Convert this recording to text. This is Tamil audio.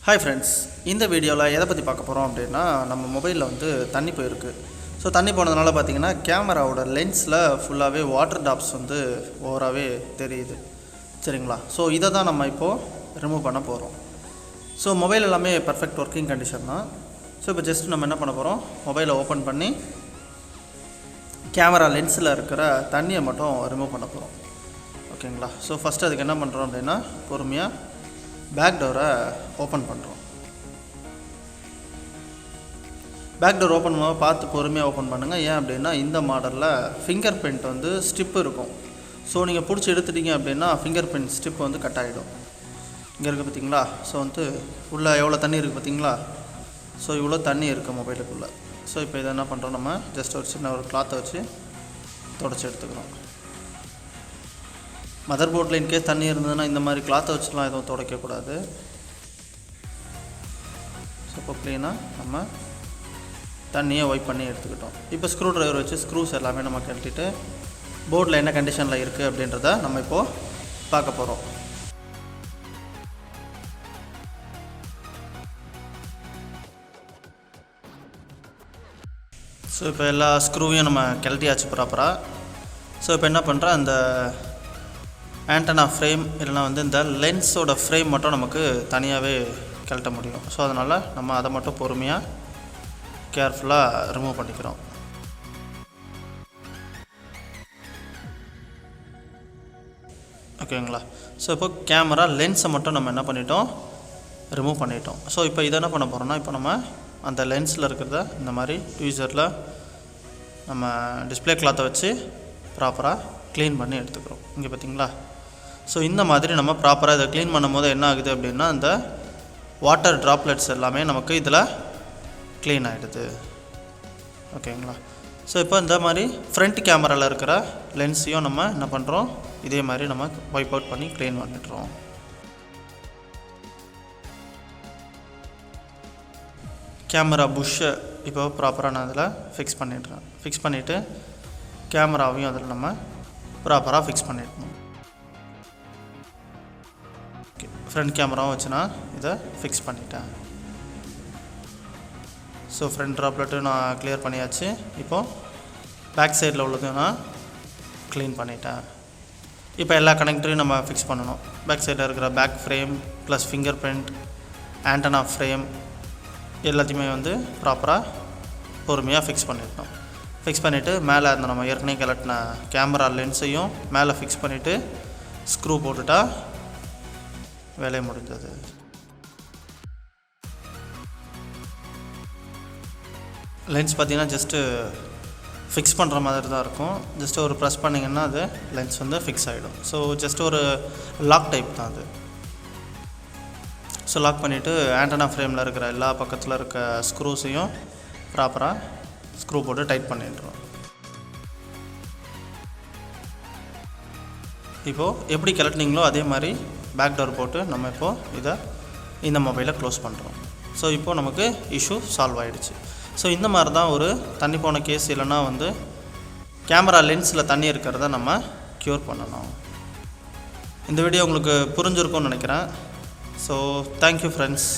ஹாய் ஃப்ரெண்ட்ஸ், இந்த வீடியோவில் எதை பற்றி பார்க்க போகிறோம் அப்படின்னா, நம்ம மொபைலில் வந்து தண்ணி போயிருக்கு. ஸோ தண்ணி போனதுனால பார்த்திங்கன்னா கேமராவோட லென்ஸில் ஃபுல்லாகவே வாட்டர் டாப்ஸ் வந்து ஓவராகவே தெரியுது. சரிங்களா? ஸோ இதை தான் நம்ம இப்போது ரிமூவ் பண்ண போகிறோம். ஸோ மொபைல் எல்லாமே பர்ஃபெக்ட் ஒர்க்கிங் கண்டிஷன் தான். ஸோ இப்போ ஜஸ்ட் நம்ம என்ன பண்ண போகிறோம், மொபைலை ஓப்பன் பண்ணி கேமரா லென்ஸில் இருக்கிற தண்ணியை மட்டும் ரிமூவ் பண்ண போகிறோம். ஓகேங்களா? ஸோ ஃபஸ்ட்டு அதுக்கு என்ன பண்ணுறோம் அப்படின்னா, பொறுமையாக பேக் டோரை ஓப்பன் பண்ணுறோம். பேக் டோர் ஓப்பன் பண்ணும்போது பார்த்து பொறுமையாக ஓப்பன் பண்ணுங்கள். ஏன் அப்படின்னா, இந்த மாடலில் ஃபிங்கர் பிரிண்ட் வந்து ஸ்டிப் இருக்கும். ஸோ நீங்கள் பிடிச்சி எடுத்துட்டீங்க அப்படின்னா ஃபிங்கர் பிரிண்ட் ஸ்டிப் வந்து கட் ஆகிடும். இங்கே இருக்குது பார்த்தீங்களா? ஸோ வந்து உள்ளே எவ்வளோ தண்ணி இருக்குது பார்த்தீங்களா? ஸோ இவ்வளோ தண்ணி இருக்குது மொபைலுக்குள்ளே. ஸோ இப்போ இதை என்ன பண்ணுறோம், நம்ம ஜஸ்ட் ஒரு சின்ன ஒரு கிளாத்தை வச்சு தொடச்சி எடுத்துக்கிறோம். மதர் போர்டில் இன்கேஸ் தண்ணி இருந்ததுன்னா இந்த மாதிரி கிளாத்தை வச்சுலாம் எதுவும் துடைக்கக்கூடாது. ஸோ இப்போ க்ளீனாக நம்ம தண்ணியை வைப் பண்ணி எடுத்துக்கிட்டோம். இப்போ ஸ்க்ரூ ட்ரைவர் வச்சு ஸ்க்ரூஸ் எல்லாமே நம்ம கழட்டிட்டு போர்டில் என்ன கண்டிஷனில் இருக்குது அப்படின்றத நம்ம இப்போது பார்க்க போகிறோம். ஸோ இப்போ எல்லா ஸ்க்ரூவையும் நம்ம கழட்டியாச்சு ப்ராப்பராக. ஸோ இப்போ என்ன பண்ணுறேன், அந்த ஆண்டனா ஃப்ரேம் இல்லைனா வந்து இந்த லென்ஸோட ஃப்ரேம் மட்டும் நமக்கு தனியாகவே கழட்ட முடியும். ஸோ அதனால் நம்ம அதை மட்டும் பொறுமையாக கேர்ஃபுல்லாக ரிமூவ் பண்ணிக்கிறோம். ஓகேங்களா? ஸோ இப்போ கேமரா லென்ஸை மட்டும் நம்ம என்ன பண்ணிட்டோம், ரிமூவ் பண்ணிட்டோம். ஸோ இப்போ இதை என்ன பண்ண போகிறோம்னா, இப்போ நம்ம அந்த லென்ஸில் இருக்கிறத இந்த மாதிரி ட்வீசரில் நம்ம டிஸ்பிளே கிளாத்தை வச்சு ப்ராப்பராக க்ளீன் பண்ணி எடுத்துக்கிறோம். இங்கே பார்த்தீங்களா? ஸோ இந்த மாதிரி நம்ம ப்ராப்பராக இதை க்ளீன் பண்ணும் போது என்ன ஆகுது அப்படின்னா, இந்த வாட்டர் ட்ராப்லெட்ஸ் எல்லாமே நமக்கு இதில் க்ளீன் ஆகிடுது. ஓகேங்களா? ஸோ இப்போ இந்த மாதிரி ஃப்ரண்ட் கேமராவில் இருக்கிற லென்ஸையும் நம்ம என்ன பண்ணுறோம், இதே மாதிரி நம்ம வைப் அவுட் பண்ணி க்ளீன் பண்ணிடுறோம். கேமரா புஷ்ஷை இப்போ ப்ராப்பராக நான் அதில் ஃபிக்ஸ் பண்ணிடுறேன். ஃபிக்ஸ் பண்ணிவிட்டு கேமராவையும் அதில் நம்ம ப்ராப்பராக ஃபிக்ஸ் பண்ணிடணும். ஓகே, ஃப்ரண்ட் கேமராவும் வச்சு நான் இதை ஃபிக்ஸ் பண்ணிட்டேன். ஸோ ஃப்ரண்ட் ட்ராப்லெட்டு நான் கிளியர் பண்ணியாச்சு. இப்போது பேக் சைடில் உள்ளதையும் நான் க்ளீன் பண்ணிட்டேன். இப்போ எல்லா கனெக்டரையும் நம்ம ஃபிக்ஸ் பண்ணணும். பேக் சைடில் இருக்கிற back frame plus finger print, antenna frame எல்லாத்தையுமே வந்து ப்ராப்பராக பொறுமையாக ஃபிக்ஸ் பண்ணிடணும். ஃபிக்ஸ் பண்ணிவிட்டு மேலே அந்த நம்ம ஏற்கனவே கலட்டின கேமரா லென்ஸையும் மேலே ஃபிக்ஸ் பண்ணிவிட்டு ஸ்க்ரூ போட்டுட்டா வேலையை முடிஞ்சது. லென்ஸ் பார்த்திங்கன்னா ஜஸ்ட்டு ஃபிக்ஸ் பண்ணுற மாதிரி தான் இருக்கும். ஜஸ்ட்டு ஒரு ப்ரெஸ் பண்ணிங்கன்னா அது லென்ஸ் வந்து ஃபிக்ஸ் ஆகிடும். ஸோ ஜஸ்ட் ஒரு லாக் டைப் தான் அது. ஸோ லாக் பண்ணிவிட்டு ஆண்டனா ஃப்ரேமில் இருக்கிற எல்லா பக்கத்தில் இருக்க ஸ்க்ரூஸையும் ப்ராப்பராக ஸ்க்ரூ போட்டு டைட் பண்ணிடுறோம். இப்போது எப்படி கலட்டினீங்களோ அதே மாதிரி பேக் டோர் போட்டு நம்ம இப்போது இதை இந்த மொபைலை க்ளோஸ் பண்ணுறோம். ஸோ இப்போது நமக்கு இஷ்யூ சால்வ் ஆகிடுச்சு. ஸோ இந்த மாதிரி தான் ஒரு தண்ணி போன கேஸ் இல்லைனா வந்து கேமரா லென்ஸில் தண்ணி இருக்கிறத நம்ம க்யூர் பண்ணணும். இந்த வீடியோ உங்களுக்கு புரிஞ்சிருக்கும்னு நினைக்கிறேன். So thank you friends.